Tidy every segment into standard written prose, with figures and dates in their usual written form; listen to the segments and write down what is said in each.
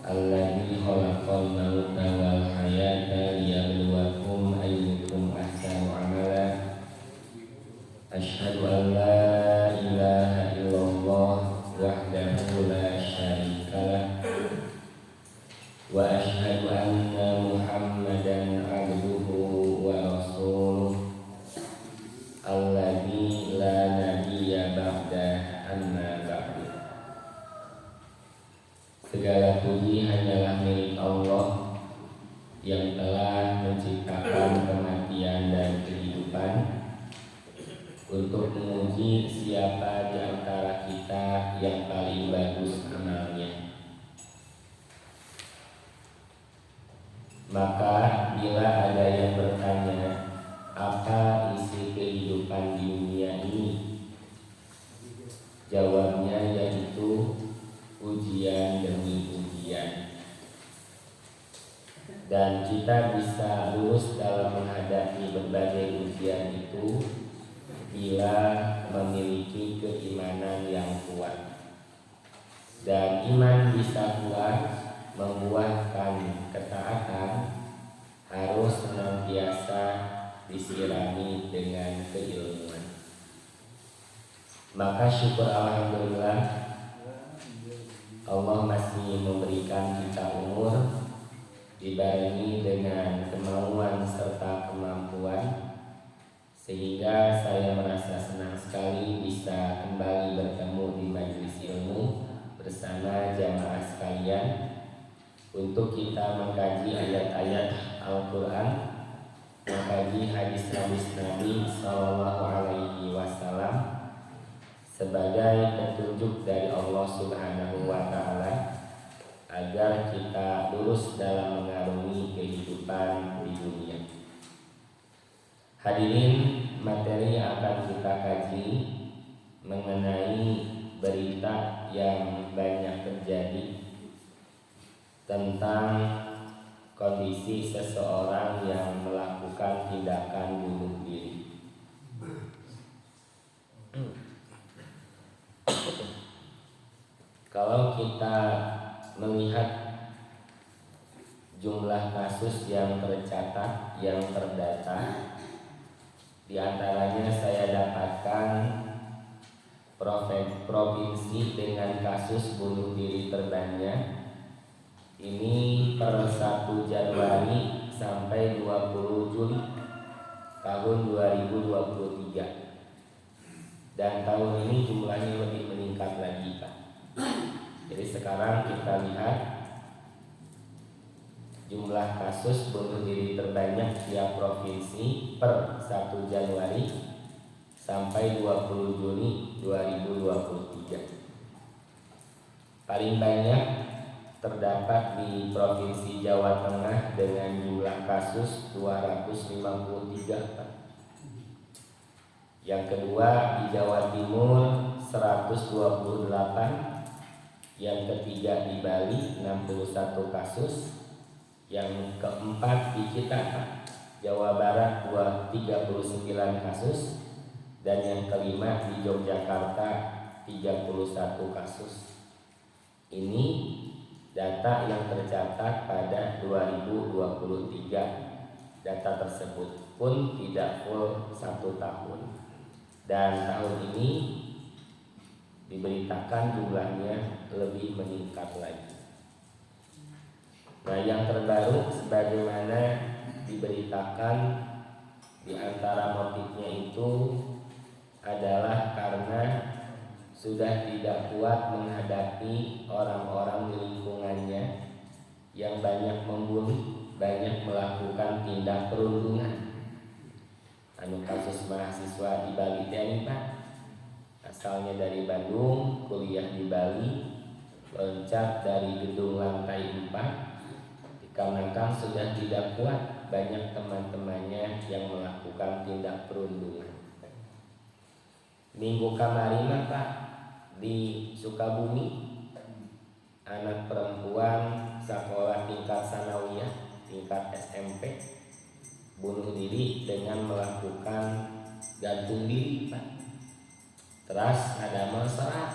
Alladzi khalaqal mauta wal hayata liyabluwakum ayyukum ahsanu amala. Asyhadu an la ilaha illallah wahdahu la syarikalah wa asyhadu anna Muhammadan abduhu wa rasuluh alladzi la nabiyya ba'da amma ba'du. Segala puji hanyalah milik Allah yang telah menciptakan kematian dan kehidupan untuk menguji siapa di antara kita yang paling bagus amalnya. Maka bila ada yang bertanya, apa isi kehidupan di dunia ini? Jawabnya yaitu ujian demi ujian. Dan kita bisa lulus dalam menghadapi berbagai ujian itu bila memiliki keimanan yang kuat. Dan iman bisa kuat membuahkan ketaatan harus senantiasa disirami dengan keilmuan. Maka syukur alhamdulillah Allah masih memberikan kita umur, dibarengi dengan kemauan serta kemampuan, sehingga saya merasa senang sekali bisa kembali bertemu di majelis ilmu bersama jamaah sekalian untuk kita mengkaji ayat-ayat Al-Quran, mengkaji hadis-hadis Nabi SAW sebagai petunjuk dari Allah Subhanahu wa Ta'ala agar kita lurus dalam mengarungi kehidupan di dunia. Hadirin, materi yang akan kita kaji mengenai berita yang banyak terjadi tentang kondisi seseorang yang melakukan tindakan bunuh diri. Kalau kita melihat jumlah kasus yang tercatat, yang terdata, di antaranya saya dapatkan provinsi dengan kasus bunuh diri terbanyak ini per 1 Januari sampai 20 Juli tahun 2023. Dan tahun ini jumlahnya lebih meningkat lagi, Pak. Jadi sekarang kita lihat jumlah kasus bunuh diri terbanyak tiap provinsi per 1 Januari sampai 20 Juni 2023. Paling banyak terdapat di Provinsi Jawa Tengah dengan jumlah kasus 253, Pak. Yang kedua di Jawa Timur 128, yang ketiga di Bali 61 kasus, yang keempat di kita Jawa Barat 39 kasus, dan yang kelima di Yogyakarta 31 kasus. Ini data yang tercatat pada 2023. Data tersebut pun tidak full 1 tahun. Dan tahun ini diberitakan jumlahnya lebih meningkat lagi. Nah, yang terbaru sebagaimana diberitakan, di antara motifnya itu adalah karena sudah tidak kuat menghadapi orang-orang di lingkungannya yang banyak membuli, banyak melakukan tindak perundungan. Kasus mahasiswa di Bali ini, Pak, asalnya dari Bandung, kuliah di Bali, loncat dari gedung lantai 4 dikarenakan sudah tidak kuat banyak teman-temannya yang melakukan tindak perundungan. Minggu kemarin, Pak, di Sukabumi, anak perempuan sekolah tingkat sanawiyah, tingkat SMP, bunuh diri dengan melakukan gantung diri, Pak. Terus ada masalah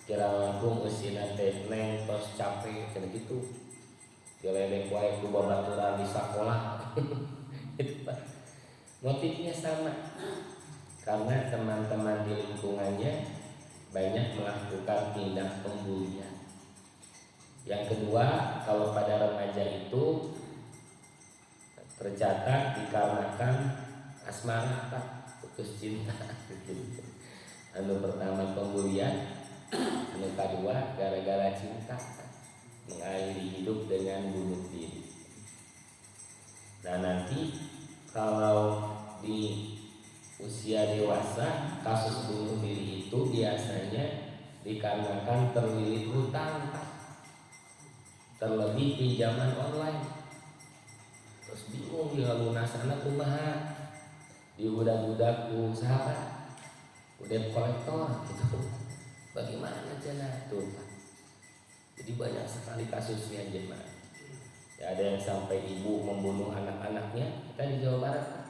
kira langkung usina teh neng tos capek cenah kitu. Diledek wae ku babaturan di sekolah. Itu Pak. Motifnya sama. Karena teman-teman di lingkungannya banyak melakukan tindak pembulian. Yang kedua, kalau pada remaja itu tercatat dikarenakan asmara Pak, putus cinta. Anu pertama pembulian, anu kedua gara-gara cinta mengakhiri hidup dengan bunuh diri. Nah nanti kalau di usia dewasa kasus bunuh diri itu biasanya dikarenakan terlilit hutang Pak. Terlebih pinjaman online, terus bingung dia lunasana kumaha, diudak-udak ku sahabat, udah kolektor gitu. Bagaimana cenah tuh Pak? Jadi banyak sekali kasusnya jemaah. Ya, ada yang sampai ibu membunuh anak-anaknya. Kita di Jawa Barat Pak.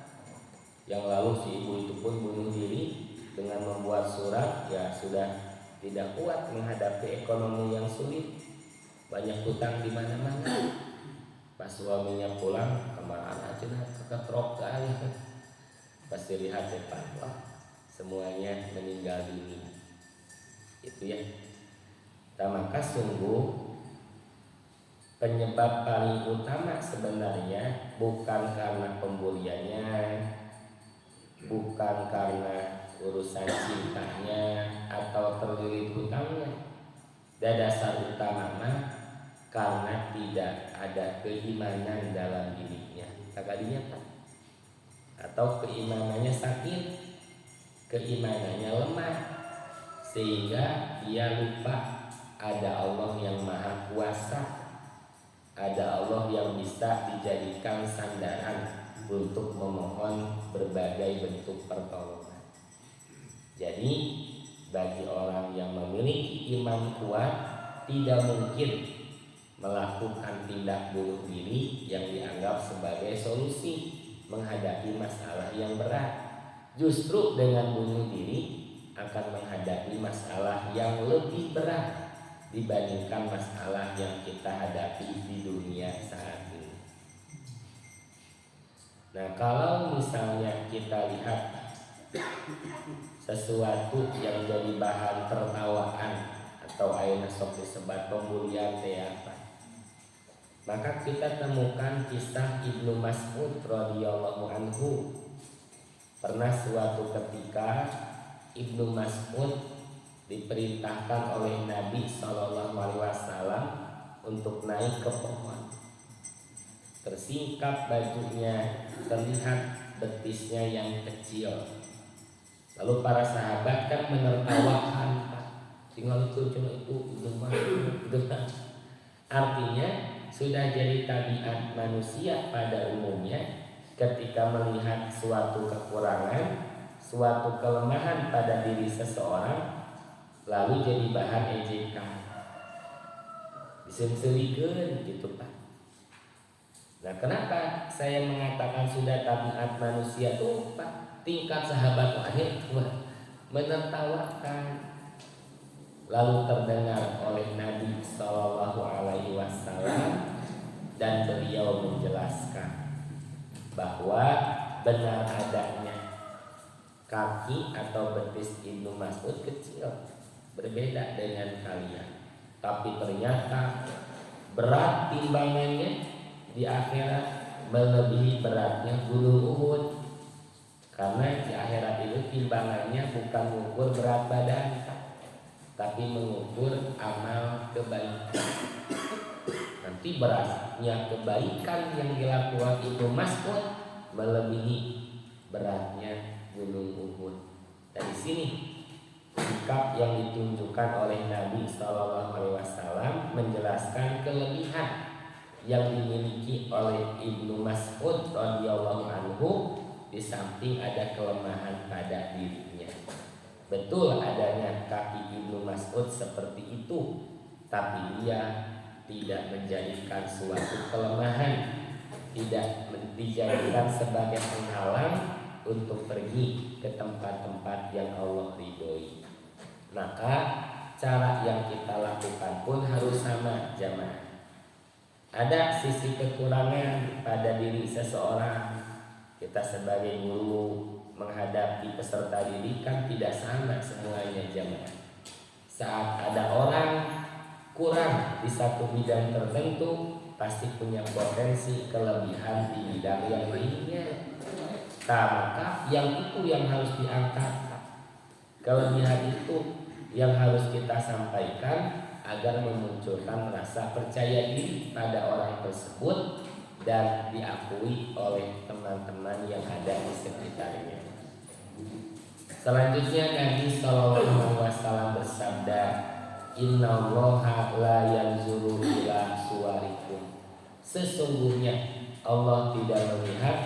Yang lalu si ibu itu pun bunuh diri dengan membuat surat, ya sudah tidak kuat menghadapi ekonomi yang sulit. Banyak hutang di mana-mana. Pas suaminya pulang, kamar anak cenah keketrok kali. Pas dilihat depan, wah semuanya meninggal dunia. Itu ya. Nah, maka sungguh penyebab paling utama sebenarnya bukan karena pembuliannya, bukan karena urusan cintanya atau terlilit hutangnya. Dasar utama karena tidak ada keimanan dalam dirinya, kakadinya Pak. Atau keimanannya sakit, keimanannya lemah, sehingga dia lupa ada Allah yang maha kuasa, ada Allah yang bisa dijadikan sandaran untuk memohon berbagai bentuk pertolongan. Jadi bagi orang yang memiliki iman kuat tidak mungkin melakukan tindak bunuh diri yang dianggap sebagai solusi menghadapi masalah yang berat. Justru dengan bunuh diri akan menghadapi masalah yang lebih berat dibandingkan masalah yang kita hadapi di dunia saat ini. Nah, kalau misalnya kita lihat sesuatu yang jadi bahan tertawaan atau ayeuna sok disebut pembulian teh apa, maka kita temukan kisah Ibnu Mas'ud radhiyallahu anhu. Pernah suatu ketika Ibnu Mas'ud diperintahkan oleh Nabi SAW untuk naik ke pohon. Tersingkap bajunya, terlihat betisnya yang kecil. Lalu para sahabat kan menertawakan, Pak, tinggal itu cuma itu Mas'ud. Artinya sudah jadi tabiat manusia pada umumnya ketika melihat suatu kekurangan, suatu kelemahan pada diri seseorang, lalu jadi bahan ejekan, disenselikan gitu Pak. Nah, kenapa saya mengatakan sudah tabiat manusia tuh Pak? Tingkat sahabat wahid menertawakan. Lalu terdengar oleh Nabi SAW dan beliau menjelaskan bahwa benar adanya kaki atau betis Ibnu Mas'ud kecil, berbeda dengan kalian, tapi ternyata berat timbangannya di akhirat melebihi beratnya gunung Uhud. Karena di akhirat itu timbangannya bukan mengukur berat badan, tapi mengukur amal kebaikan. Nanti beratnya kebaikan yang dilakukan Ibnu Mas'ud melebihi beratnya gunung Uhud. Dari sini sikap yang ditunjukkan oleh Nabi SAW menjelaskan kelebihan yang dimiliki oleh Ibnu Mas'ud radhiyallahu anhu, di samping ada kelemahan pada dirinya. Betul adanya kaki Ibnu Mas'ud seperti itu, tapi dia tidak menjadikan suatu kelemahan, tidak dijadikan sebagai penghalang untuk pergi ke tempat-tempat yang Allah ridhoi. Maka cara yang kita lakukan pun harus sama jamaah. Ada sisi kekurangan pada diri seseorang. Kita sebagai guru menghadapi peserta didik kan tidak sama semuanya jamaah. Saat ada orang kurang di satu bidang tertentu, pasti punya potensi kelebihan di bidang yang lainnya. Maka yang itu yang harus diangkat. Kelebihan itu yang harus kita sampaikan agar memunculkan rasa percaya diri pada orang tersebut dan diakui oleh teman-teman yang ada di sekitarnya. Selanjutnya Nabi SAW bersabda, Innallaha la yanzuru ila suwarikum. Sesungguhnya Allah tidak melihat,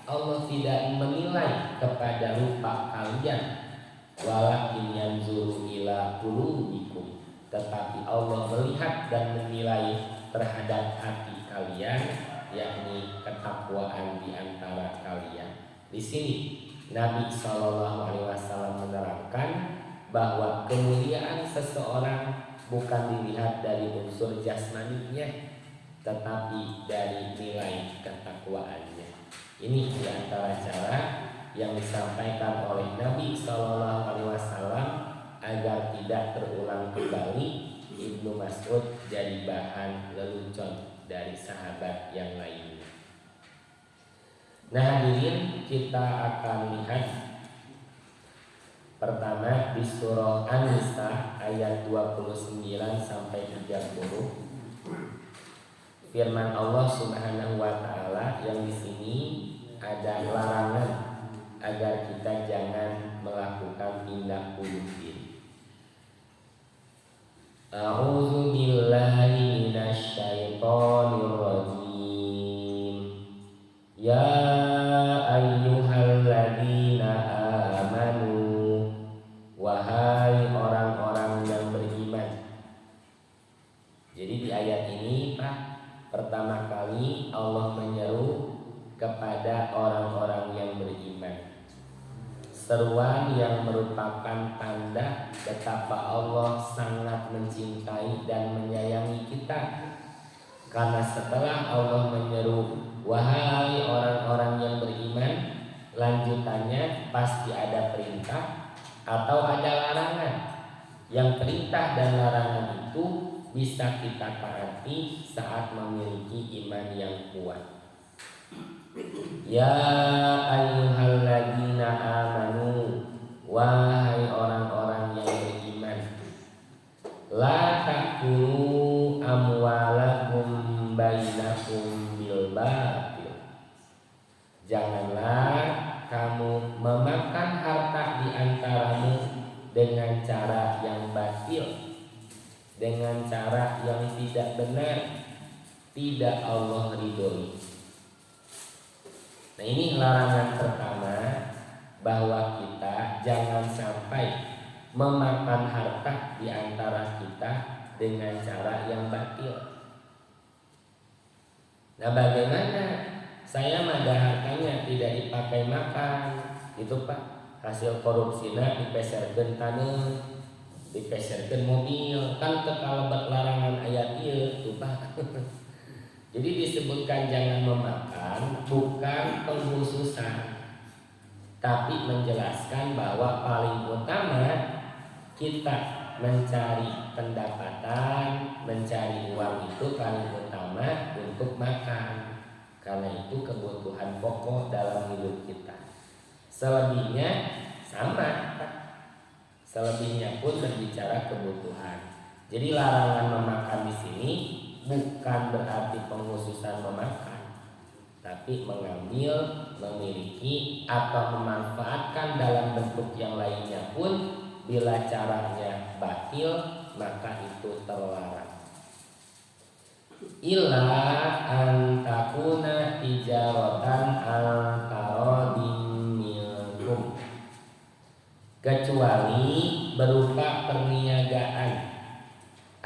Allah tidak menilai kepada rupa kalian, walakin yanzuru ila qulubikum. Tetapi Allah melihat dan menilai terhadap hati kalian, yakni ketakwaan di antara kalian. Di sini Nabi SAW menerangkan bahwa kemuliaan seseorang bukan dilihat dari unsur jasmaninya, tetapi dari nilai ketakwaannya. Ini di antara cara yang disampaikan oleh Nabi SAW agar tidak terulang kembali Ibnu Mas'ud jadi bahan lelucon dari sahabat yang lainnya. Nah hadirin, kita akan lihat pertama di surah An-Nisa ayat 29 sampai 30. Firman Allah Subhanahu wa taala yang di sini ada larangan agar kita jangan melakukan tindak bunuh diri. A'udzu billahi minasyaitonir rajim. Ya ayyuhalladzina amanu, wahai orang-orang yang beriman. Jadi di ayat ini Pak, pertama kali Allah menyeru kepada orang-orang yang beriman. Seruan yang merupakan tanda betapa Allah sangat mencintai dan menyayangi kita. Karena setelah Allah menyeru, wahai orang-orang yang beriman, lanjutannya pasti ada perintah atau ada larangan. Yang perintah dan larangan itu bisa kita taati saat memiliki iman yang kuat. Ya ayyuhalladzina amanu, wahai orang-orang yang beriman, la ta'kulu amwalakum bainakum bil batil. Janganlah kamu memakan harta di antaramu dengan cara yang batil, dengan cara yang tidak benar, tidak Allah ridhoi. Nah ini larangan pertama, bahwa kita jangan sampai memakan harta di antara kita dengan cara yang batil. Nah bagaimana saya ada hartanya tidak dipakai makan, itu Pak, hasil korupsinya dipeserkeun taneuh, dipeserkeun mobil, kan tekalebat larangan ayat ieu tuh Pak. Jadi disebutkan jangan memakan bukan pengkhususan, tapi menjelaskan bahwa paling utama kita mencari pendapatan, mencari uang itu paling utama untuk makan. Karena itu kebutuhan pokok dalam hidup kita. Selebihnya sama, selebihnya pun berbicara kebutuhan. Jadi larangan memakan di sini bukan berarti penghususan memakan, tapi mengambil, memiliki atau memanfaatkan dalam bentuk yang lainnya pun bila caranya batil maka itu terlarang. Illa an takuna tijaratan al-taradin minkum, kecuali berupa perniagaan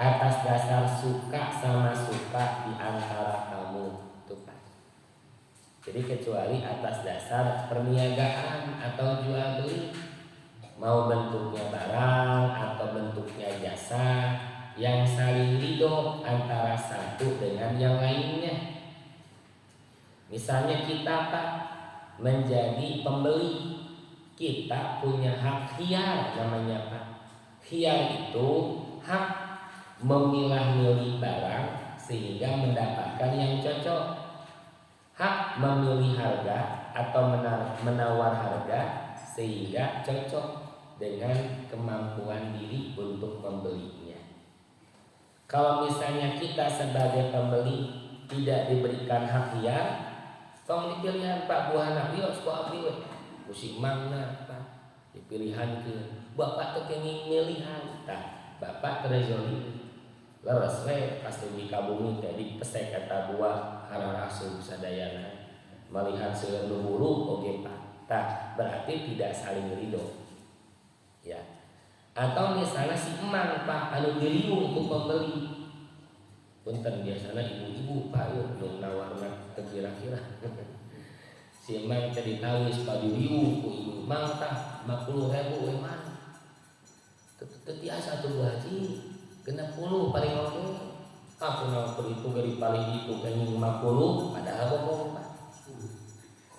atas dasar suka sama suka di antara kamu tuh Pak. Jadi kecuali atas dasar perniagaan atau jual beli, mau bentuknya barang atau bentuknya jasa, yang saling ridho antara satu dengan yang lainnya. Misalnya kita Pak menjadi pembeli, kita punya hak khiyar namanya Pak. Khiyar itu hak memilah-milih barang sehingga mendapatkan yang cocok. Hak memilih harga atau menawar harga sehingga cocok dengan kemampuan diri untuk membelinya. Kalau misalnya kita sebagai pembeli tidak diberikan hak khiyar, tong dipilihan Pak buah anak yuk sekolah abdi musim mana Pak dipilihan ke bapak teu kenging milihan tah bapak terjoli leres we pasti di kabumi teh dipesek eta buah hararasu sadayana malihat seueur nu buruk oge Pak tah berarti tidak saling ridho ya. Atau misalnya si emang Pak anu diriung ku pembeli punten biasana ibu-ibu Pak yuk nawarna teu kira-kira si emang teh ditawis padiriung ku ibu mang tah 50.000 we mang teu tiasa tuh Bu Haji 60 paling oke aku naon itu gari paling itu kenging 50 padahal bohong Pak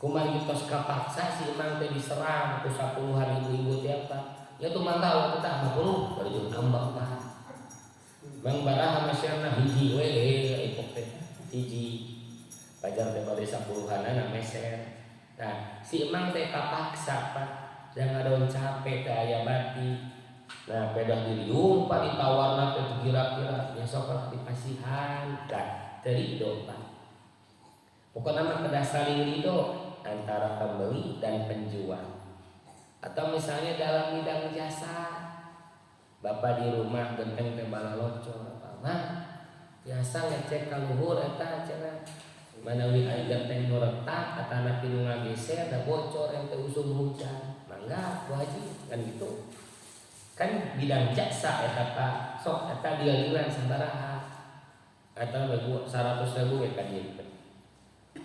kumaha tos kapaksa si emang teh diserang ku 10-an ibu-ibu teh Pak ya tuh mantau teh 50 bari nambah Pak Mang baraha masyarna hiji we ipok teh hiji pajar teh bade 10-an meser. Nah, si emang teh kapaksa Pak, jangan daun capek teh aya bati. Nah, pedah diriung Pak ditawarna teh kira-kira nya sok lah dipasihan. Tah, teu ridho Pak. Pokona mah kedah saling ridho antara pembeli dan penjual. Atau misalnya dalam bidang jasa, Bapak di rumah genteng teh balalocor apa mah biasa ngecek ka luhur eta cenah manawi aya genteng nu retak atana pilu ngageser da bocor ente usum hujan mangga Bu Haji kan gitu kan bidang jasa eta Pak sok eta dialiran sabaraha eta begu 100.000 we ka dieu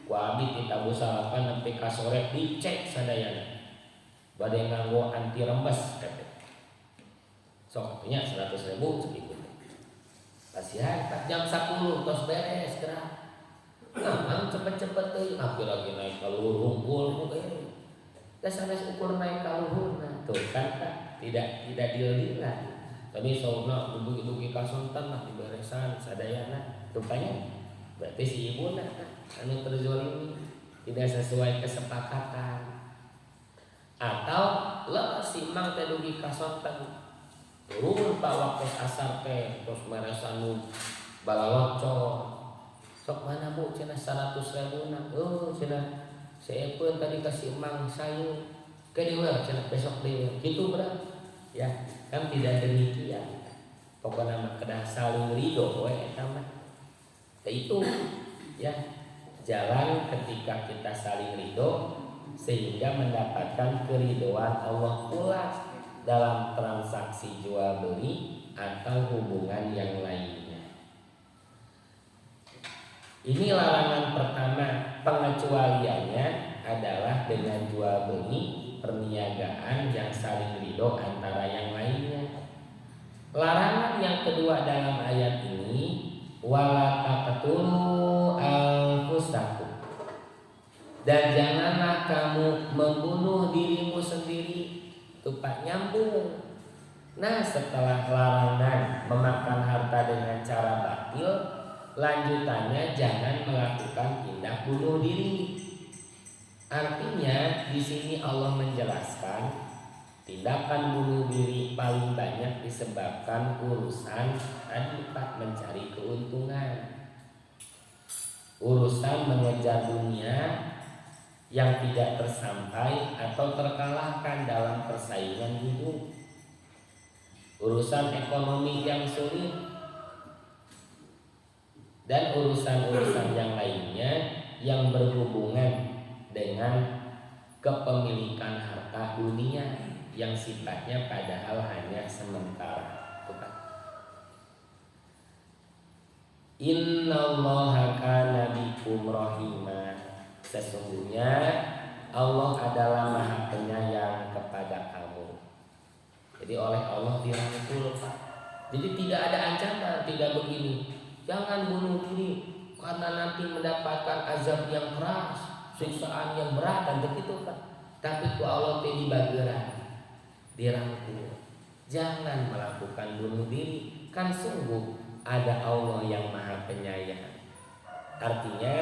ku abdi ditabuh salapan nepi ka sore dicek sadayana bade nganggo anti rembes eta sok punya 100.000 sedikit kasihan tak jam 10 tos beres gerak ngaman cepet-cepet tuh hampir lagi naik kaluhur hunkul teh sanes ukur naik kaluhur nah tuh kan tidak dilihat tapi sauna dugi-dugi kasontan lah diberesan sadayana rupanya berarti si ibu nah anu terzolimi tidak sesuai kesepakatan atau lo si mang teh dugi kasontan turun Pak waktu asar teh terus meresan balalocor sok mana Bu cenah 100.000 na cenah saya pun tadi kasih emang sayur ke dia cenah besok dia gitu berat ya kan tidak demikian pokoknya mah kedah saling ridho we eta mah itu ya jalan ketika kita saling ridho sehingga mendapatkan keridhoan Allah pula dalam transaksi jual beli atau hubungan yang lainnya. Ini larangan pertama, pengecualiannya adalah dengan jual beli perniagaan yang saling ridho antara yang lainnya. Larangan yang kedua dalam ayat ini wala taqtulu anfusakum. Dan janganlah kamu membunuh dirimu sendiri. Itu Pak nyambung. Nah setelah larangan memakan harta dengan cara batil, lanjutannya jangan melakukan tindak bunuh diri. Artinya di sini Allah menjelaskan tindakan bunuh diri paling banyak disebabkan urusan tadi Pak mencari keuntungan, urusan mengejar dunia yang tidak tersampai atau terkalahkan dalam persaingan hidup, urusan ekonomi yang sulit, dan urusan-urusan yang lainnya yang berhubungan dengan kepemilikan harta dunia yang sifatnya padahal hanya sementara. Innallaha kana bikum rahimah. Sesungguhnya Allah adalah Maha Penyayang kepada kamu. Jadi oleh Allah dirangkul Pak. Jadi tidak ada ancaman, tidak begini. Jangan bunuh diri karena nanti mendapatkan azab yang keras, siksaan yang berat dan begitu Pak. Tapi ku Allah tadi bageran dirangkul. Jangan melakukan bunuh diri. Kan sungguh ada Allah yang Maha Penyayang. Artinya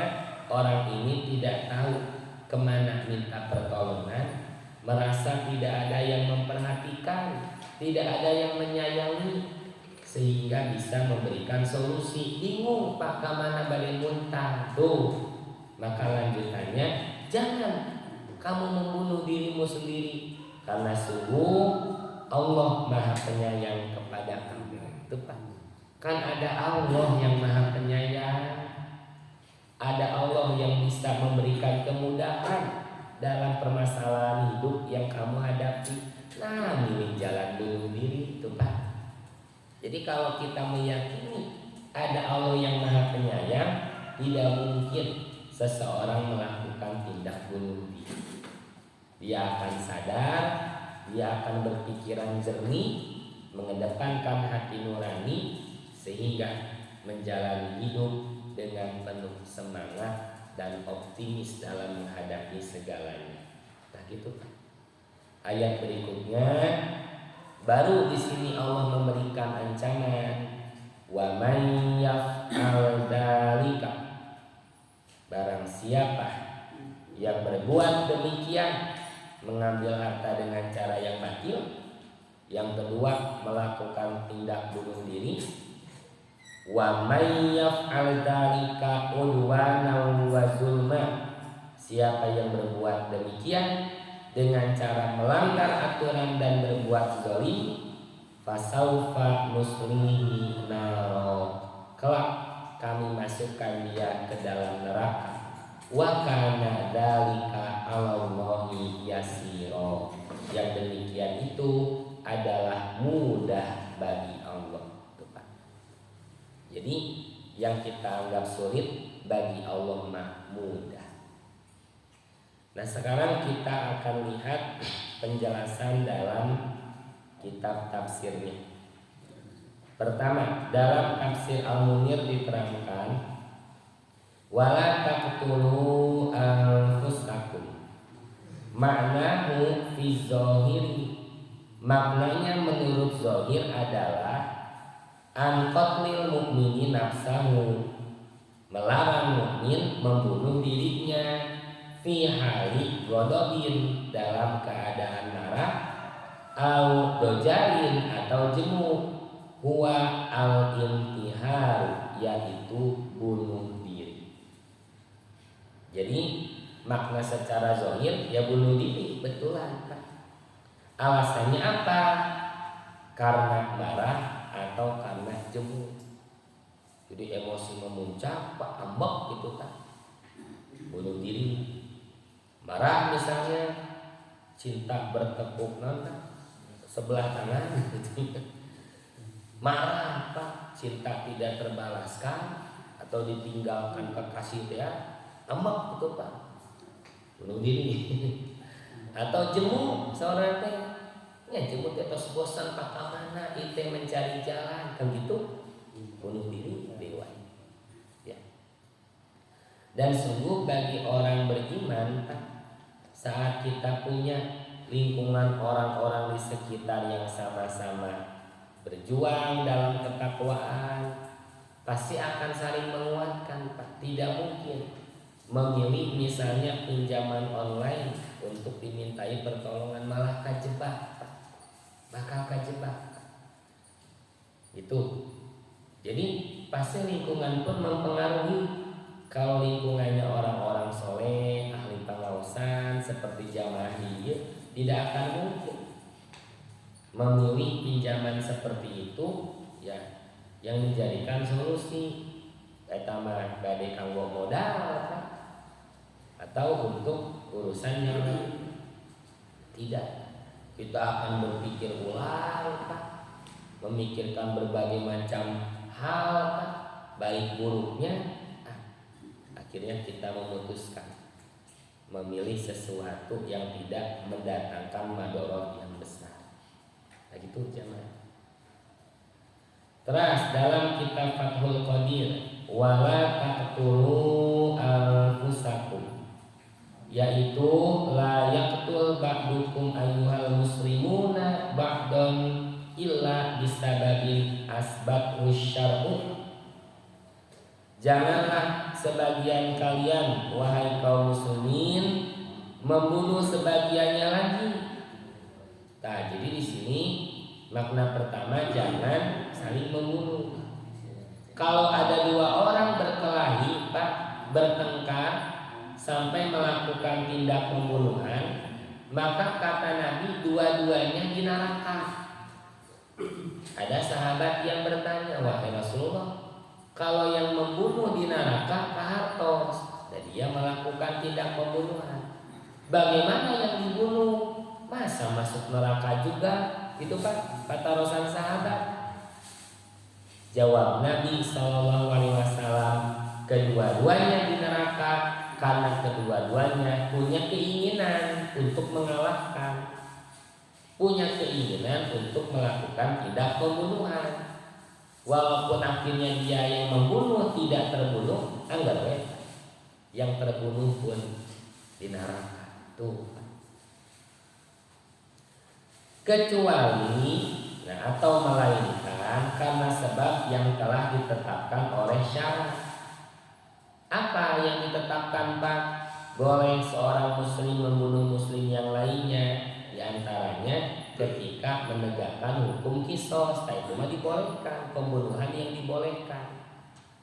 orang ini tidak tahu kemana minta pertolongan, merasa tidak ada yang memperhatikan, tidak ada yang menyayangi, sehingga bisa memberikan solusi. Bingung Pak kemana balik muntah tuh. Maka lanjutannya, jangan kamu membunuh dirimu sendiri, karena sungguh Allah Maha Penyayang kepada kamu. Itu Pak. Kan ada Allah yang Maha Penyayang, ada Allah yang bisa memberikan kemudahan dalam permasalahan hidup yang kamu hadapi. Nah, milih jalan bunuh diri itu Pak. Jadi kalau kita meyakini ada Allah yang Maha Penyayang, tidak mungkin seseorang melakukan tindak bunuh diri. Dia akan sadar, dia akan berpikiran jernih, mengedepankan hati nurani, sehingga menjalani hidup dengan penuh semangat dan optimis dalam menghadapi segalanya. Nah gitu Pak. Ayat berikutnya baru di sini Allah memberikan ancaman, wa may yaf'al dzalika, barang siapa yang berbuat demikian, mengambil harta dengan cara yang batil, yang kedua melakukan tindak bunuh diri, wa may yaf'al dzalika udwanan wa zulma, siapa yang berbuat demikian dengan cara melanggar aturan dan berbuat zalim, fasaufa nuslihi naro, kelak kami masukkan dia ke dalam neraka, wa kana dzalika 'alallahi yasiro, yang demikian itu adalah mudah bagi Allah. Jadi yang kita anggap sulit bagi Allah mah mudah. Nah sekarang kita akan lihat penjelasan dalam kitab tafsirnya. Pertama, dalam tafsir Al-Munir diterangkan, wala taqtulu anfusakum, maknahu fi zahiri, maknanya menurut zahir adalah an-qatlil mu'mini nafsahu, melarang mukmin membunuh dirinya, fi hali ghadabin, dalam keadaan marah, au dojalin, atau jemu, huwa al-intihar, yaitu bunuh diri. Jadi makna secara zahir ya bunuh diri, betulan Pak. Alasannya apa? Karena marah atau karena jemu. Jadi emosi memuncak, Pak, ambek gitu kan, bunuh diri. Marah misalnya, cinta bertepuk sebelah tangan gitu. Marah Pak, cinta tidak terbalaskan atau ditinggalkan kekasih dia, ambek gitu Pak, bunuh diri. Atau jemu, seorang teh ya jemu terus bosan Pak kemana, itu mencari jalan kan gitu, bunuh diri dewa. Ya. Dan sungguh bagi orang beriman, saat kita punya lingkungan orang-orang di sekitar yang sama-sama berjuang dalam ketakwaan, pasti akan saling menguatkan Pak. Tidak mungkin memilih misalnya pinjaman online untuk dimintai pertolongan malah kejebak Pak. Bakal kejebak itu. Jadi pasti lingkungan pun mempengaruhi. Kalau lingkungannya orang-orang soleh, ahli pengawasan seperti jamaah hijrah, tidak akan mungkin memilih pinjaman seperti itu ya yang dijadikan solusi etama badai kanggo modal Pak, atau untuk urusan yang lain. Tidak, kita akan berpikir ulang Pak, memikirkan berbagai macam hal Pak, baik buruknya. Akhirnya kita memutuskan memilih sesuatu yang tidak mendatangkan madorot yang besar. gitu jamaah. Terus dalam kitab Fathul Qadir, wala taqtulu anfusakum, yaitu la yaqtul ba'dukum ayyuhal muslimuna ba'dan illa bisababin asbab syar'u. Janganlah sebagian kalian wahai kaum muslimin membunuh sebagiannya lagi. Nah, jadi di sini makna pertama, jangan saling membunuh. Kalau ada dua orang berkelahi, Pak, bertengkar sampai melakukan tindak pembunuhan, maka kata Nabi dua-duanya di neraka. Ada sahabat yang bertanya, wahai Rasulullah, kalau yang membunuh di neraka kahartos dan dia melakukan tindak pembunuhan, bagaimana yang dibunuh? Masa masuk neraka juga? Itu Pak, kata Rasul sahabat. Jawab Nabi SAW, kedua-duanya di neraka karena kedua-duanya punya keinginan untuk mengalahkan, punya keinginan untuk melakukan tindak pembunuhan. Walaupun akhirnya dia yang membunuh tidak terbunuh, anggap ya, yang terbunuh pun di neraka. Tuh. Kecuali atau melainkan karena sebab yang telah ditetapkan oleh syariat. Apa yang ditetapkan, Pak? Boleh seorang muslim membunuh muslim yang lainnya, diantaranya ketika menegakkan hukum qisas, itu mah dibolehkan, pembunuhan yang dibolehkan.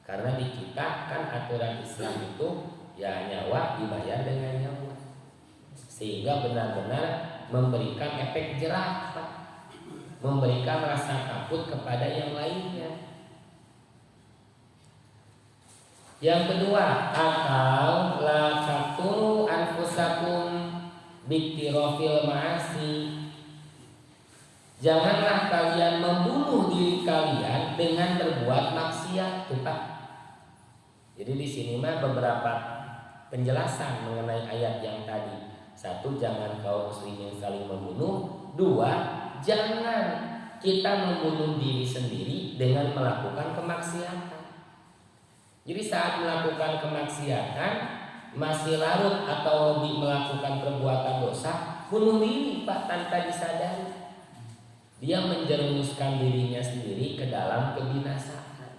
Karena di kita kan aturan Islam itu ya nyawa dibayar dengan nyawa, sehingga benar-benar memberikan efek jerah, Pak, memberikan rasa takut kepada yang lainnya. Yang kedua, atau la taqtulu anfusakum biktirafil ma'asi. Janganlah kalian membunuh diri kalian dengan berbuat maksiat, tuh Pak. Jadi di sini mah beberapa penjelasan mengenai ayat yang tadi. Satu, jangan kaum muslimin saling membunuh. Dua, jangan kita membunuh diri sendiri dengan melakukan kemaksiatan. Jadi saat melakukan kemaksiatan masih larut atau melakukan perbuatan dosa, bunuh diri, Pak, tanpa disadari. Dia menjerumuskan dirinya sendiri ke dalam kebinasaan.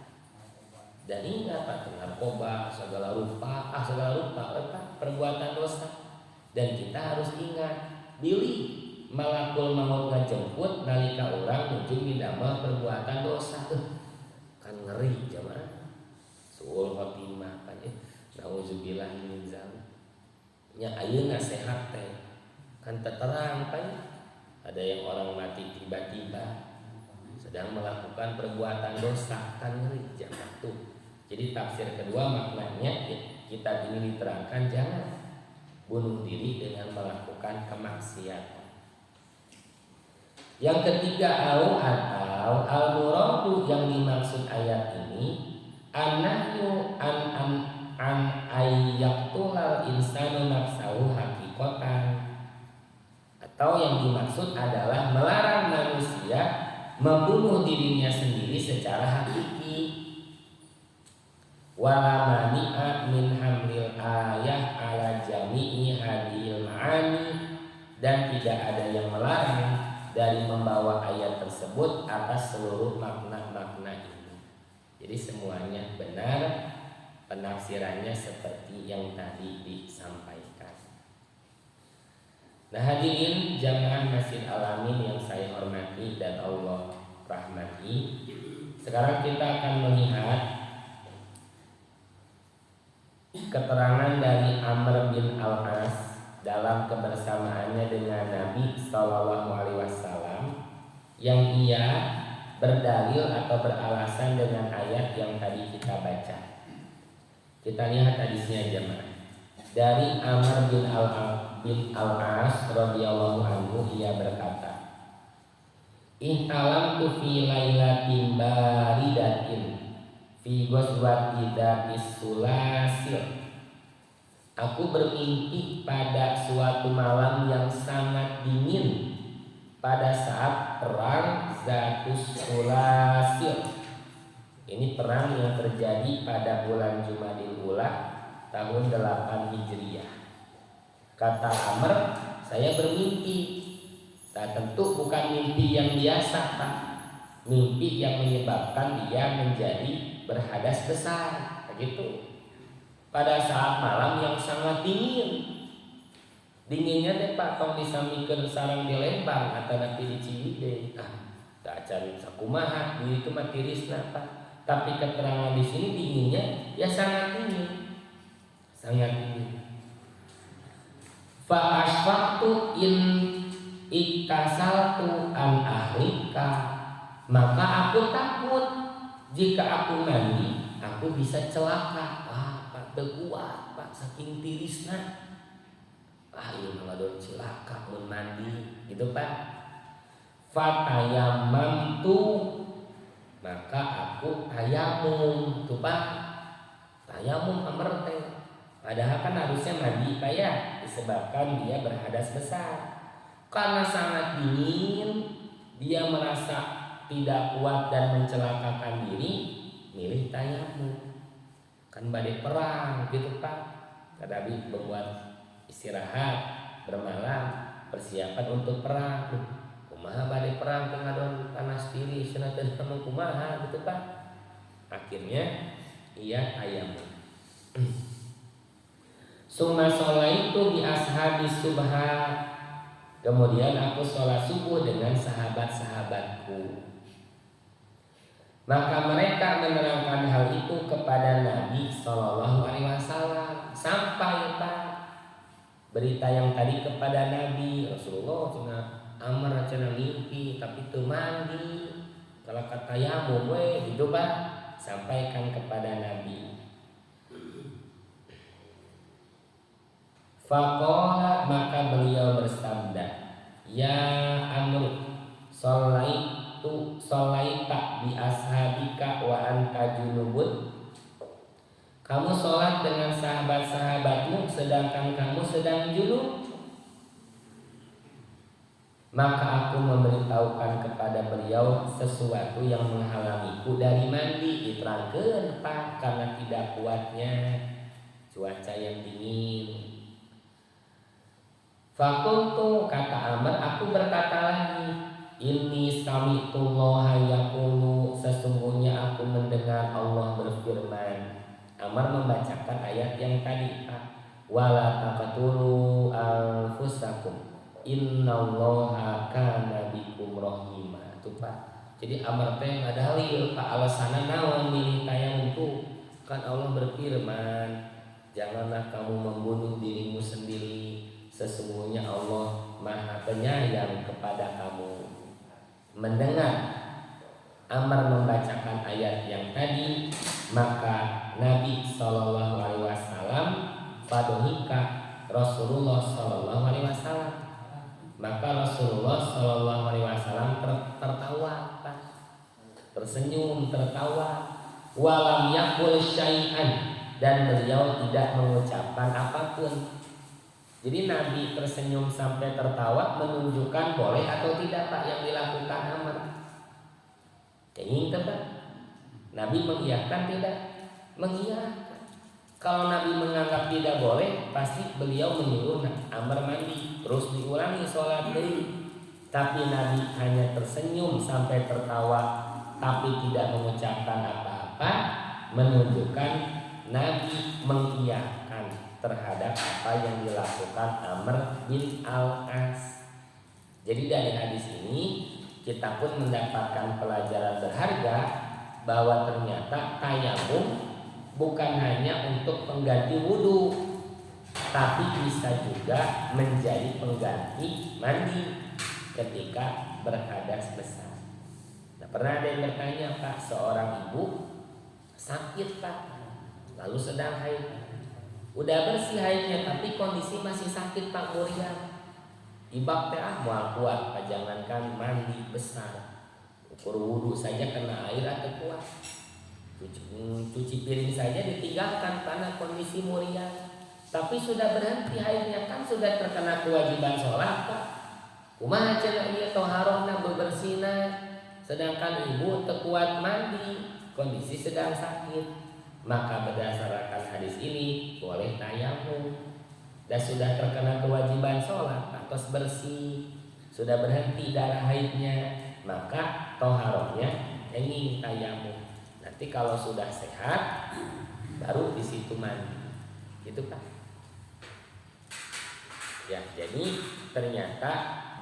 Dan ingat, Pak, narkoba, segala rupa, Pak, perbuatan dosa. Dan kita harus ingat, bilih malakul maut ngajemput nalika orang ujung didamel perbuatan dosa. Kan ngeri jemaah. Suul khotimah kan ya. Nauzubillah min dzalik. Nya ayeuna sehat teh. Kan terang kan. Ada yang orang mati tiba-tiba sedang melakukan perbuatan dosa, kan ngeri jemaah tuh. Jadi tafsir kedua maknanya kitab ini diterangkan jangan bunuh diri dengan melakukan kemaksiatan. Yang ketiga, atau al-muradu yang dimaksud ayat ini annahyu an ayyaqtulal insanu nafsahu haqiqatan, atau yang dimaksud adalah melarang manusia membunuh dirinya sendiri secara hakiki. Wala mani'a min hamlil ayah ala jami'i hadil ma'ani, dan tidak ada yang melarang dari membawa ayat tersebut atas seluruh makna-makna ini. Jadi semuanya benar, penafsirannya seperti yang tadi disampaikan. Nah, hadirin jamaah Masjid Al-Amin yang saya hormati dan Allah rahmati, sekarang kita akan melihat keterangan dari Amr bin Al-As dalam kebersamaannya dengan Nabi SAW, yang ia berdalil atau beralasan dengan ayat yang tadi kita baca. Kita lihat hadisnya jemaah. Dari Amr bin Al-As radhiyallahu anhu, ia berkata, ihtalamtu fi lailatin baridatin fi ghazwati Dzatis Sulasil. Aku bermimpi pada suatu malam yang sangat dingin pada saat perang Zatus Sulasil. Ini perang yang terjadi pada bulan Jumadil Ula tahun 8 Hijriah. Kata Amr, saya bermimpi. Nah, tentu bukan mimpi yang biasa, Pak. Mimpi yang menyebabkan dia menjadi berhadas besar, begitu. Pada saat malam yang sangat dingin. Dinginnya teh Pak tong disamikeun sareng di Lembang atau nanti di Ciwidey. Tak cari sakumaha, di itu mah tirisna Pak. Tapi keterangan di sini dinginnya ya sangat dingin. Sangat dingin. Fa asfaqtu in iktasaltu an ahlika, maka aku takut jika aku mandi aku bisa celaka. Pak kuat Pak saking tirisna. Ieu ngaladon celaka mun mandi gitu Pak. Fatayamamtu, maka aku tayamum tuh Pak. Tayamum Amr teh. Padahal kan harusnya mandi Pak ya, disebabkan dia berhadas besar. Karena sangat dingin, dia merasa tidak kuat dan mencelakakan diri, milih tayamum. Kan badai perang gitu Pak. Tadabi berbuat istirahat, bermalam, persiapan untuk perang. Kumaha badai perang teh ngadon panas tiris, cenah teh kumaha gitu Pak. Akhirnya ia tayamum. Summa sholaitu bi ashabi subha. Kemudian aku sholat subuh dengan sahabat-sahabatku. Maka mereka menerangkan hal itu kepada Nabi Shallallahu Alaihi Wasallam. Sampai Pak berita yang tadi kepada Nabi. Rasulullah cina Amr cina mimpi tapi teu mandi. Kalau kata tayamum we gitu Pak. Sampaikan kepada Nabi. Faqala, maka beliau bersabda, ya Amr, sholaita bi ashabika wa anta junubun. Kamu sholat dengan sahabat-sahabatmu sedangkan kamu sedang junub. Maka aku memberitahukan kepada beliau sesuatu yang menghalangiku dari mandi. Diterangkeun Pak, karena tidak kuatnya cuaca yang dingin. Fakultu, kata Amr, aku berkata lagi, inni samitullaha yaqulu, sesungguhnya aku mendengar Allah berfirman. Amr membacakan ayat yang tadi Pak. Wala taqtulu anfusakum innallaha kana bikum rahima. Itu Pak. Jadi Amr teh ngadalil Pak alasanna naon milih tayamum tuh. Kan Allah berfirman, janganlah kamu membunuh dirimu sendiri. Sesungguhnya Allah Maha Penyayang kepada kamu. Mendengar Amr membacakan ayat yang tadi, maka Nabi Shallallahu Alaihi Wasallam fadohika Rasulullah Shallallahu Alaihi Wasallam. Maka Rasulullah Shallallahu Alaihi Wasallam tertawa, tersenyum, tertawa. Walam yakul syai'an, dan beliau tidak mengucapkan apapun. Jadi Nabi tersenyum sampai tertawa menunjukkan boleh atau tidak Pak yang dilakukan Amr. Ingin Pak? Nabi mengiyakan tidak? Mengiyakan. Kalau Nabi menganggap tidak boleh, pasti beliau menyuruh Amr mandi, terus diulangi sholat deui. Tapi Nabi hanya tersenyum sampai tertawa, tapi tidak mengucapkan apa-apa, menunjukkan Nabi mengiyakan terhadap apa yang dilakukan Amr bin Al-As. Jadi dari hadis ini kita pun mendapatkan pelajaran berharga bahwa ternyata tayamum bukan hanya untuk pengganti wudhu, tapi bisa juga menjadi pengganti mandi ketika berhadas besar. Nah, pernah ada yang bertanya Pak, seorang ibu sakit Pak, lalu sedang haid. Udah bersih haidnya tapi kondisi masih sakit Pak Murian. Ibab teh moal kuat, jangankan mandi besar. Ukur wudhu saja kena air atau kuat. Cuci piring saja ditinggalkan karena kondisi Murian. Tapi sudah berhenti haidnya, kan sudah terkena kewajiban sholat Pak. Kumaha cenah ieu toharohna bebersihna sedangkan ibu teu kuat mandi, kondisi sedang sakit. Maka berdasarkan hadis ini boleh tayamum. Dan sudah terkena kewajiban sholat, atos bersih, sudah berhenti darah haidnya, maka toharohnya ingin tayamum. Nanti kalau sudah sehat, baru di situ mandi, gitu kan? Ya, jadi ternyata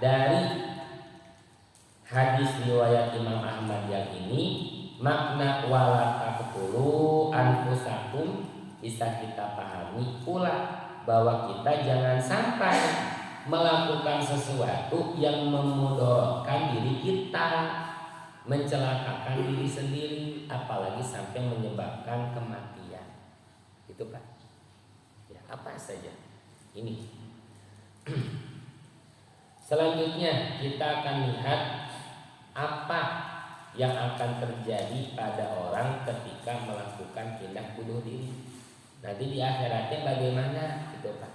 dari hadis riwayat Imam Ahmad yang ini makna wala taqtulu anfusakum bisa kita pahami pula bahwa kita jangan sampai melakukan sesuatu yang memudaratkan diri kita, mencelakakan diri sendiri, apalagi sampai menyebabkan kematian. Itu kan? Ya, apa saja ini. Selanjutnya kita akan lihat apa yang akan terjadi pada orang ketika melakukan tindak bunuh diri. Nanti di akhiratnya bagaimana, gitu Pak.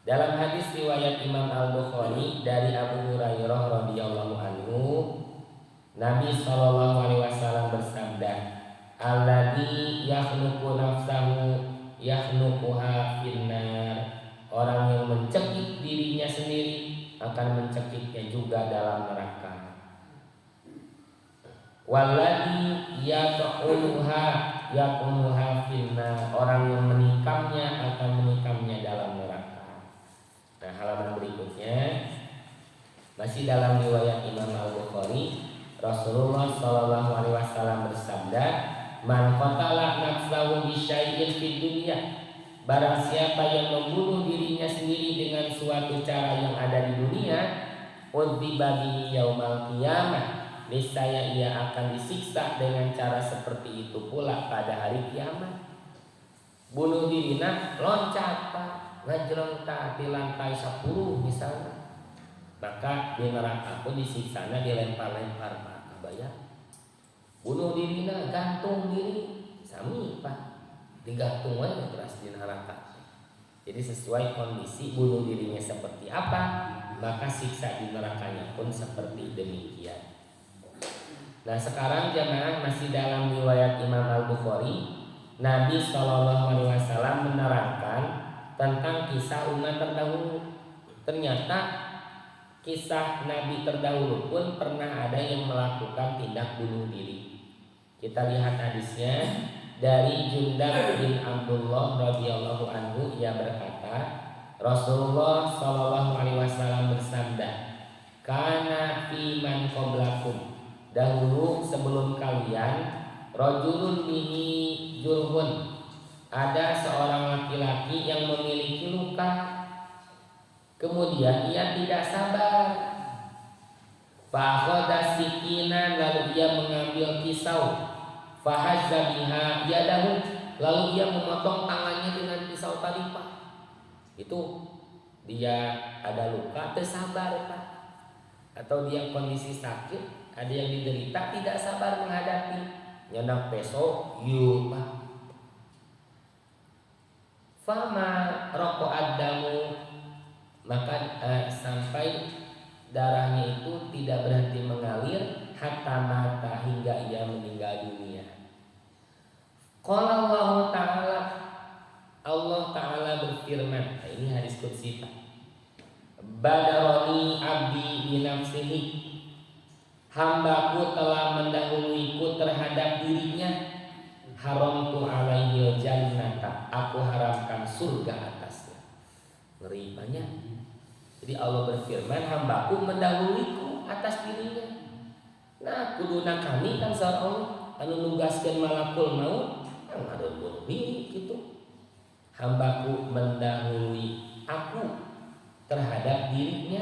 Dalam hadis riwayat Imam Al-Bukhari dari Abu Hurairah radhiyallahu anhu, Nabi sallallahu alaihi wasallam bersabda, "Alladzi yakhluqu nafsahu yakhluquha finnar." Orang yang mencekik dirinya sendiri akan mencekiknya juga dalam neraka. Walladzi yaquluha yakumuha finna, orang yang menikamnya akan menikamnya dalam neraka. Nah, halaman berikutnya masih dalam riwayat Imam Al-Bukhari, Rasulullah sallallahu alaihi wasallam bersabda, "Man qatala nafsahu bi syai'in fid dunya." Barang siapa yang membunuh dirinya sendiri dengan suatu cara yang ada di dunia, udziba bihi yaumal qiyamah, niscaya ia akan disiksa dengan cara seperti itu pula pada hari kiamat. Bunuh dirina loncat Pak, ngajrengta di lantai 10 misalnya, maka di neraka pun disiksana dilempar-lempar Pak, kebayang. Bunuh dirina gantung diri sami Pak, digantung aja terus di neraka. Jadi sesuai kondisi bunuh dirinya seperti apa, maka siksa di nerakanya pun seperti demikian. Nah, sekarang jemaah masih dalam riwayat Imam Al-Bukhari, Nabi SAW menerangkan tentang kisah umat terdahulu. Ternyata kisah Nabi terdahulu pun pernah ada yang melakukan tindak bunuh diri. Kita lihat hadisnya dari Jundab bin Abdullah radhiyallahu anhu, ia berkata, Rasulullah SAW bersabda, "Kana fi man qablakum." Dahulu sebelum kalian, rajulun bihi jurhun, ada seorang laki-laki yang memiliki luka. Kemudian ia tidak sabar. Fa'akhadha sikinan, lalu ia mengambil pisau. Fahazza biha yadahu, lalu ia memotong tangannya dengan pisau tadi Pak. Itu dia ada luka, tersabar Pak. Atau dia kondisi sakit, ada yang diderita, tidak sabar menghadapi, nyenak peso, yuk Pak. Fama roko'ad damu, maka sampai darahnya itu tidak berhenti mengalir, hatta mata, hingga ia meninggal dunia. Qala Allah Ta'ala, Allah Ta'ala berfirman, nah ini hadis qudsi Pak, badaroni abdi binafsihi, hambaku telah mendahuluiku terhadap dirinya, haramtu alaihi jannata, aku haramkan surga atasnya. Ngeri banyak. Jadi Allah berfirman, hambaku mendahuluiku atas dirinya. Nah, kuduna kami kan sareng anu nugaskeun malakul maut, yang ada bunuh diri gitu. Hambaku mendahului aku terhadap dirinya,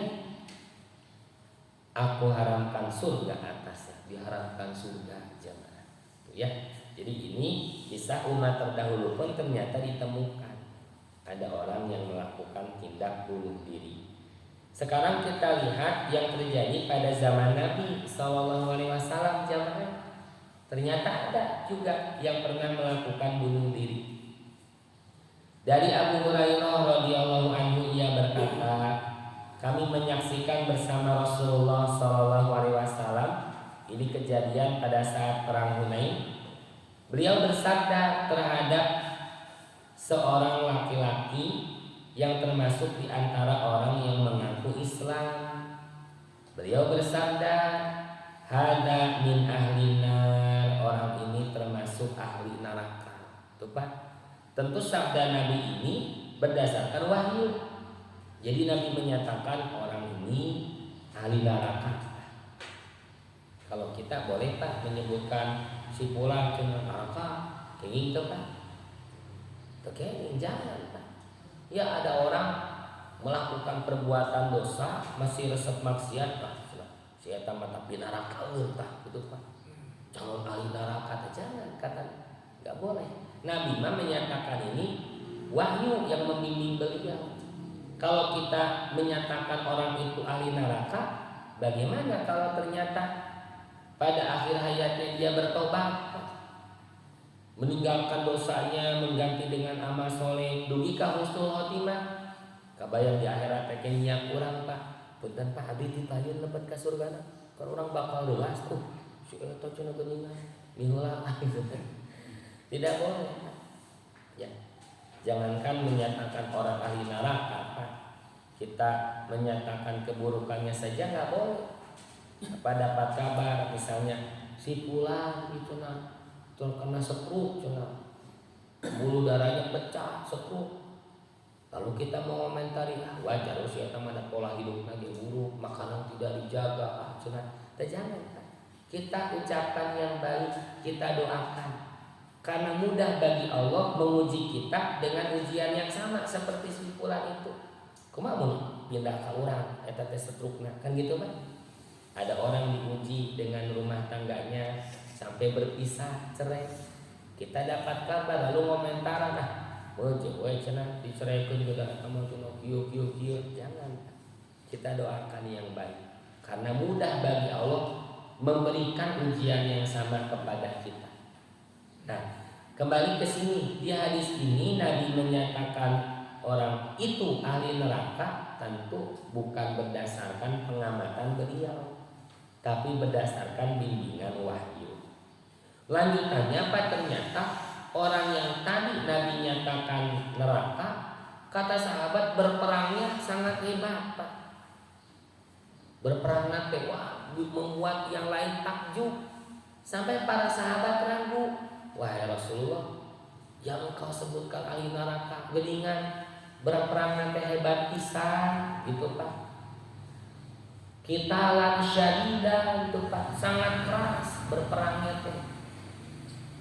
aku haramkan surga atasnya, diharamkan surga jemaah. Ya. Jadi ini kisah umat terdahulu pun ternyata ditemukan ada orang yang melakukan tindak bunuh diri. Sekarang kita lihat yang terjadi pada zaman Nabi SAW jemaah. Ternyata ada juga yang pernah melakukan bunuh diri. Dari Abu Hurairah radhiyallahu anhu ia berkata, kami menyaksikan bersama Rasulullah SAW. Ini kejadian pada saat perang Hunain. Beliau bersabda terhadap seorang laki-laki yang termasuk di antara orang yang mengaku Islam. Beliau bersabda, hada min ahli nar, orang ini termasuk ahli neraka. Tuh Pak. Tentu sabda Nabi ini berdasarkan wahyu. Jadi Nabi menyatakan orang ini ahli neraka. Kalau kita boleh Pak menyebutkan si fulan kena neraka, kayak gitu Pak. Oke, jangan Pak. Ya ada orang melakukan perbuatan dosa masih resep maksiat Pak. Si eta mah tapi neraka Pak, gitu Pak. Jangan ahli neraka, jangan kata, enggak boleh. Nabi mah menyatakan ini wahyu yang membimbing beliau. Kalau kita menyatakan orang itu ahli neraka, bagaimana kalau ternyata pada akhir hayatnya dia bertobat, meninggalkan dosanya, mengganti dengan amal soleh, dugi ka husnul khotimah, kabayang di akhirat teh nya kurang Pak. Punten Pak abdi dipayeun lebet ka surgana. Kan urang bakal luas tuh. Si eta cenah geuningan mihula. Tidak boleh Pak. Ya. Jangankan menyatakan orang ahli neraka Pak. Kita menyatakan keburukannya saja enggak boleh. Apa dapat kabar misalnya si fulan itu terkena stroke, bulu darahnya pecah, stroke. Lalu kita mau komentari, wajar sih eta mah pola hidupnya dia buruk, makanan tidak dijaga, jangan. Kita ucapkan yang baik, kita doakan. Karena mudah bagi Allah menguji kita dengan ujian yang sama seperti si fulan itu. Kumaha mun pindah ka urang eta teh stroke-na, kan gitu Pak. Ada orang diuji dengan rumah tangganya sampai berpisah, cerai. Kita dapat kabar lalu komentar, we cenah diceraikeun juga kamu cenah kieu. Jangan. Kita doakan yang baik. Karena mudah bagi Allah memberikan ujian yang sama kepada kita. Nah, kembali ke sini, di hadis ini Nabi menyatakan orang itu ahli neraka tentu bukan berdasarkan pengamatan beliau, tapi berdasarkan bimbingan wahyu. Lanjutannya Pak, ternyata orang yang tadi Nabi nyatakan neraka, kata sahabat berperangnya sangat hebat Pak. Berperangnya tewa membuat yang lain takjub. Sampai para sahabat ragu, wahai Rasulullah, yang engkau sebutkan ahli neraka geningan berperang teh hebat pisan gitu Pak. Kita lan syadidan itu Pak, sangat keras berperangnya teh.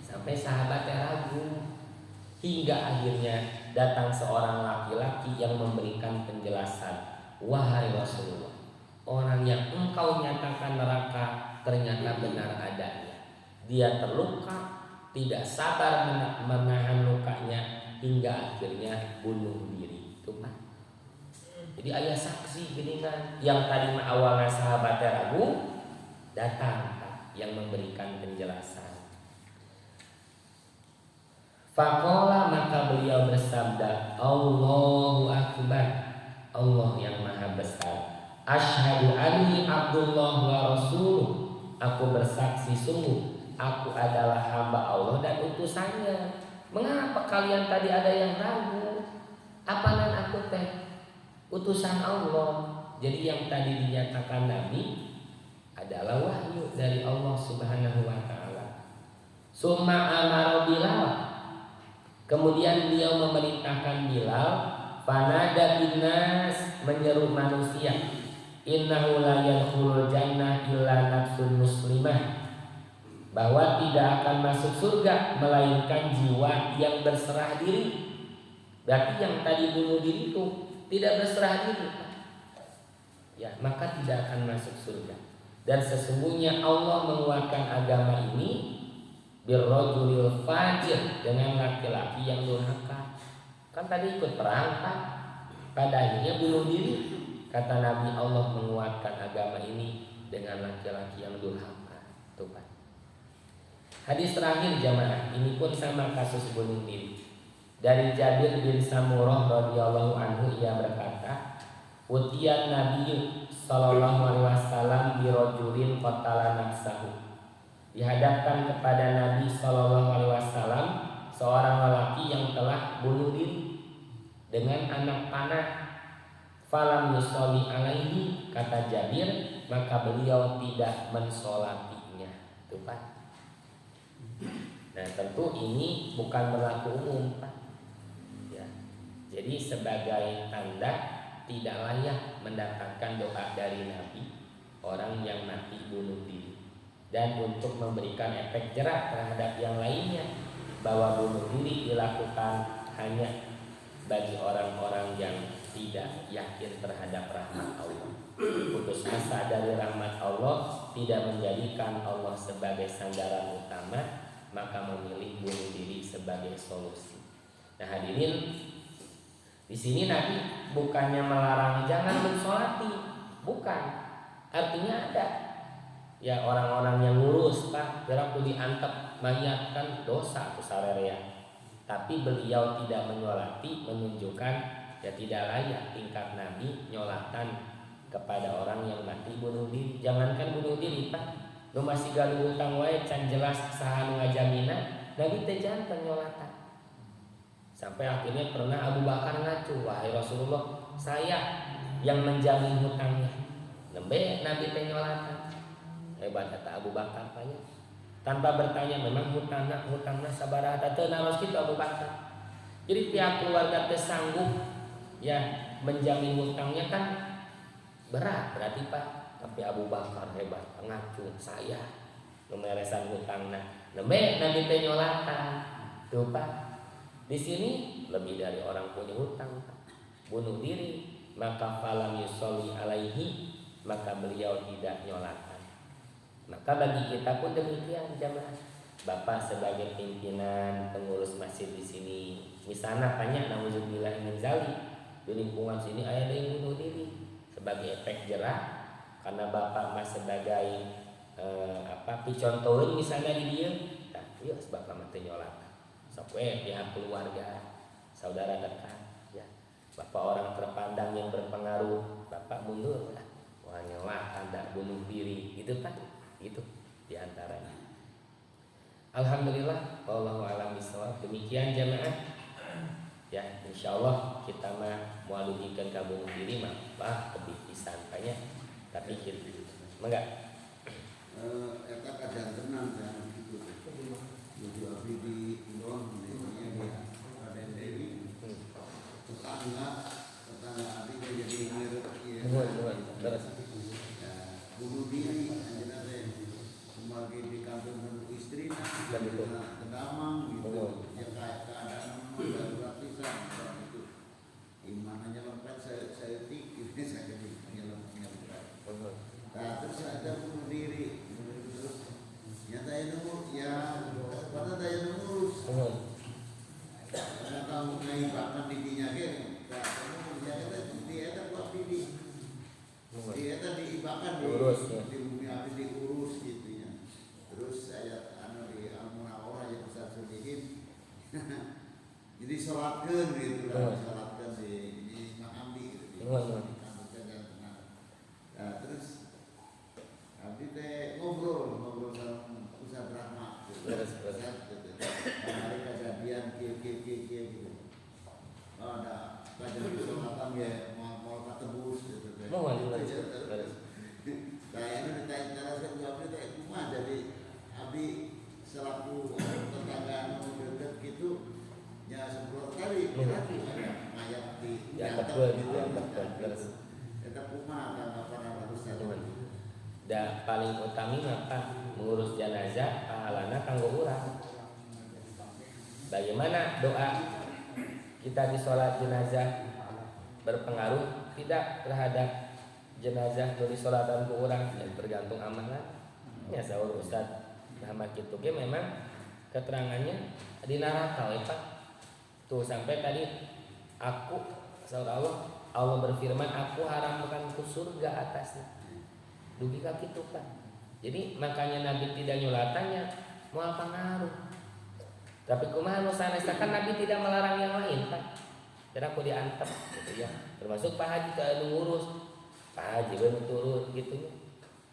Sampai sahabat ragu hingga akhirnya datang seorang laki-laki yang memberikan penjelasan, wahai Rasulullah, orang yang engkau nyatakan neraka ternyata benar adanya. Dia terluka, tidak sabar menahan lukanya hingga akhirnya bunuh diri. Itu Pak. Jadi ayah saksi geningan yang tadi awalnya sahabat ragu, datang Pak yang memberikan penjelasan. Faqala, maka beliau bersabda, Allahu Akbar, Allah yang maha besar. Asyhadu anni Abdullah wa Rasuluh, aku bersaksi sungguh aku adalah hamba Allah dan utusannya. Mengapa kalian tadi ada yang ragu? Apalan aku teh utusan Allah. Jadi yang tadi dinyatakan Nabi adalah wahyu dari Allah Subhanahu wa taala. Summa amara Bilal, kemudian beliau memerintahkan Bilal, fanada binnas, menyeru manusia, innahu la yadkhulul jannah illa nafsun muslimah, bahwa tidak akan masuk surga melainkan jiwa yang berserah diri. Berarti yang tadi bunuh diri itu tidak berserah diri, ya, maka tidak akan masuk surga. Dan sesungguhnya Allah menguatkan agama ini birrajulil fajir, dengan laki-laki yang durhaka. Kan tadi ikut perang Pak, pada akhirnya bunuh diri. Kata Nabi, Allah menguatkan agama ini dengan laki-laki yang durhaka. Tuh Pak. Hadis terakhir jamaah, ini pun sama kasus bunuh diri. Dari Jabir bin Samurah radhiyallahu anhu, ia berkata, Utiyan Nabi sallallahu alaihi wasallam birojulin qatala nafsahu. Dihadapkan kepada Nabi sallallahu alaihi wasallam seorang lelaki yang telah bunuh diri dengan anak panah. Falam yusolli alaihi, kata Jabir, maka beliau tidak mensolatinya. Tuh Pak. Nah tentu ini bukan berlaku umum Pak. Ya. Jadi sebagai tanda tidak layak mendapatkan doa dari Nabi orang yang mati bunuh diri, dan untuk memberikan efek jerak terhadap yang lainnya bahwa bunuh diri dilakukan hanya bagi orang-orang yang tidak yakin terhadap rahmat Allah, putus asa dari rahmat Allah, tidak menjadikan Allah sebagai sandaran utama, maka memilih bunuh diri sebagai solusi. Nah hadirin, di sini Nabi bukannya melarang jangan mensolati, bukan. Artinya ada ya orang-orang yang ngurus Pak, gerak diantep mayat kan dosa tuh sarerea. Tapi beliau tidak menyolati, menunjukkan ya tidak layak tingkat Nabi nyolatan kepada orang yang mati bunuh diri. Jangankan bunuh diri Pak, lu masih galuh utang wae can jelas saha nu ngajamina, Nabi teh janten nyolatan. Sampai akhirnya pernah Abu Bakar ngacu, wahai Rasulullah, saya yang menjamin hutangnya. Nembe Nabi teh nyolatan. Hebat kata Abu Bakar Pak ya. Tanpa bertanya memang hutangna sabaraha teu naros kitu Abu Bakar. Jadi tiap keluarga teh sanggup ya menjamin hutangnya kan berat berarti Pak. Tapi Abu Bakar hebat ngacu, saya memeresan hutangna. Nembe Nabi teh nyolatan. Tuh Pak. Di sini lebih dari orang punya hutang Pak. Bunuh diri, maka falam yusolli alaihi, maka beliau tidak nyolatan. Maka bagi kita pun demikian jamaah. Bapak sebagai pimpinan pengurus masjid di sini, misalnya tanya nauzubillah min zalik, di lingkungan sini ada yang bunuh diri sebagai efek jerak karena Bapak mas sebagai picontoheun misalnya di dia, nah yuk Bapak mah teh nyolatan. Sok we pihak keluarga, saudara dekat, ya. Bapak orang terpandang yang berpengaruh, Bapak mundur lah. Wah nyolatan dak bunuh diri, gitu Pak. Itu diantaranya. Alhamdulillah, wallahu a'lam bishawab. Demikian jamaah. Ya, insyaallah kita mah moal dugikan ka bunuh diri mah lebih pisan banyak. Tapi kita mangga. Eta kajantenan kan gitu. Jadi abdi di Indon ini dia ada Dewi. Tetangga abdi jadi ngirit ieu. Terus bunuh diri anjeunna teh sebagai di kantor istri kedamang gitu. Ya kayak keadaan darurat pisan gitu. Imannya lempet saya pikir saya jadi nyelem. Nah, terus ada bunuh diri terus nyata nunggu ya pada daya ngurus. Karena kamu ngaibakan didinya ge, kamu menjaga di eta kuat didi. Dia tadi diibakan di bumi api diurus gitu ya. Terus ayat di Al-Munawwarah yang Ustaz Sudikin. Jadi salatkeun gitu lah, salatkeun di Makambi gitu. Nah, terus abdi teh ngobrol sama Ustaz Rahmat gitu. Ustaz gitu. Hari kejadian kieu gitu. Ada kajian salatan ya mau katebus gitu. Kayaknya ditanya-tanya jawabnya kayak cuma jadi abdi selaku tetangga dekat gitu ya sebelum kali berarti ada mayat di terus kita kuma kan apa harus ada da paling utami maka mengurus jenazah pahalana kanggo urang. Bagaimana doa kita di sholat jenazah berpengaruh tidak terhadap jenazah dari sholatan ku urang dan tergantung amanah. Ya saur Ustaz Rahmat kitu ge memang keterangannya di neraka we Pak. Tuh sampai tadi aku saur Allah berfirman aku haramkan ku surga atasnya. Dugi ka kitu Pak. Jadi makanya Nabi tidak nyolatannya moal pengaruh. Tapi kumaha nu sanesna kan Nabi tidak melarang yang lain Pak. Karena aku diantep gitu ya. Termasuk Pak Haji ke ngurus. Pak Haji we turun gitu nya.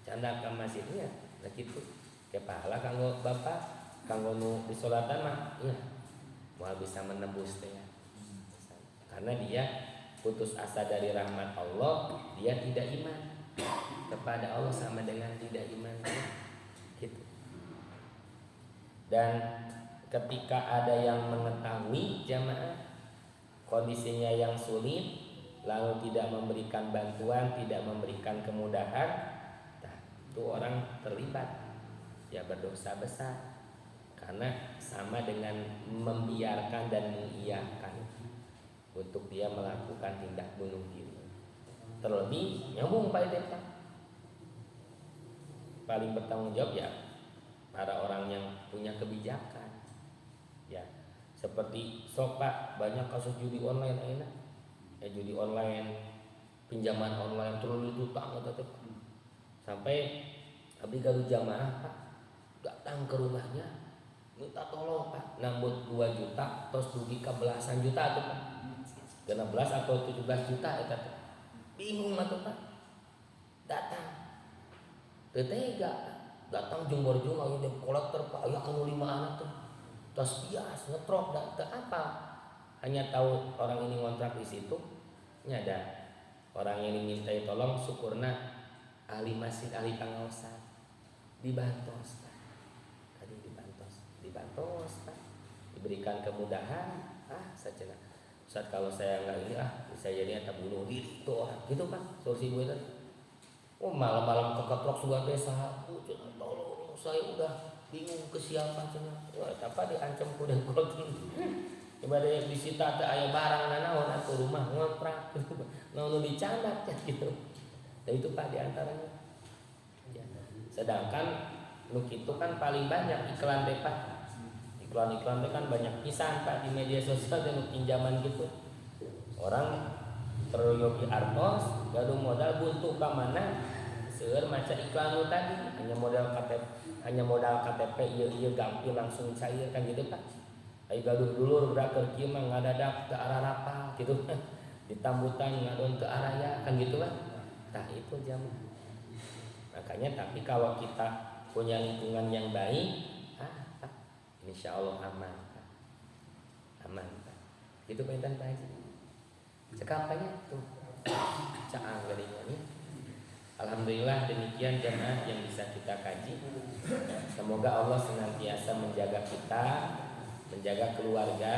Canda ka masjidnya. Nah gitu. Ke pahala kanggo bapak, kanggo nu disolatan mah ya. Moal bisa menembus teh ya. Karena dia putus asa dari rahmat Allah, dia tidak iman kepada Allah sama dengan tidak iman gitu. Dan ketika ada yang mengetahui jamaah kondisinya yang sulit lalu tidak memberikan bantuan, tidak memberikan kemudahan, nah, itu orang terlibat ya berdosa besar karena sama dengan membiarkan dan mengiyakan untuk dia melakukan tindak bunuh diri. Terlebih nyambung Pak Pak. Paling bertanggung jawab ya para orang yang punya kebijakan. Ya, seperti sok Pak, banyak kasus judi online enak. Judi online, pinjaman online terus ditutang atau sampai abdi gaduh jamaah Pak datang ke rumahnya minta tolong Pak nambut 2 juta terus dugi ke belasan juta tuh Pak 16 atau 17 juta eta bingung atuh Pak datang tetega datang jumbar-jumbar aya kolektor Pak aya anu 5 anak tuh tos bias ngetrok da apa hanya tahu orang ini ngontrak di situ nya ada orang yang dimintai tolong syukurna ahli masjid ahli pangaosan dibantos Pak tadi dibantos Pak diberikan kemudahan saja Ustaz kalau saya nggak ini saya jadi tak bunuh diri tuh gitu Pak solusi gue tadi malam-malam keketrok sudah desa tolong saya udah bingung ke siapa cina apa diancam kuda kotor ibadah yang disita teh aya barang nanaon atau rumah ngontrak naon dicandak gitu dan itu Pak diantaranya ya. Sedangkan nuk itu kan paling banyak iklan deh Pak iklan deh kan banyak pisan Pak di media sosial dan pinjaman gitu orang teryogi artos gaduh modal buntu ka mana seueur maca iklan tadi hanya modal KTP ieu gampil langsung cair kan gitu Pak ai gaduh dulur berakeur kieu mah ngadadak ke arah rapal gitu ditambutan ngadon ke araya kan gitu Pak tah itu jamaah makanya tapi kalau kita punya lingkungan yang baik insya Allah aman Pak itu penting Pak Haji sekampanya tuh caang gadinya nih alhamdulillah demikian jamaah yang bisa kita kaji semoga Allah senantiasa menjaga kita menjaga keluarga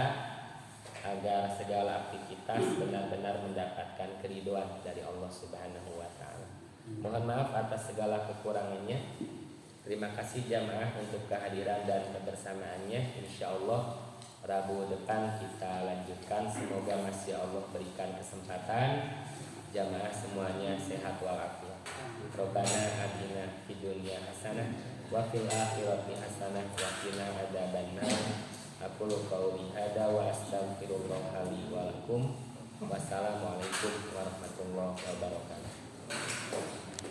agar segala aktivitas benar-benar mendapatkan keridhaan dari Allah Subhanahu wa taala. Mohon maaf atas segala kekurangannya. Terima kasih jamaah untuk kehadiran dan kebersamaannya. Insyaallah Rabu depan kita lanjutkan. Semoga masih Allah berikan kesempatan jamaah semuanya sehat walafiat. Rabbana atina fid dunya hasanah wa fil akhirati hasanah wa qina adzabannar. Aqulu qauli hada wa astaghfirullah li wa lakum. Wassalamualaikum warahmatullahi wabarakatuh.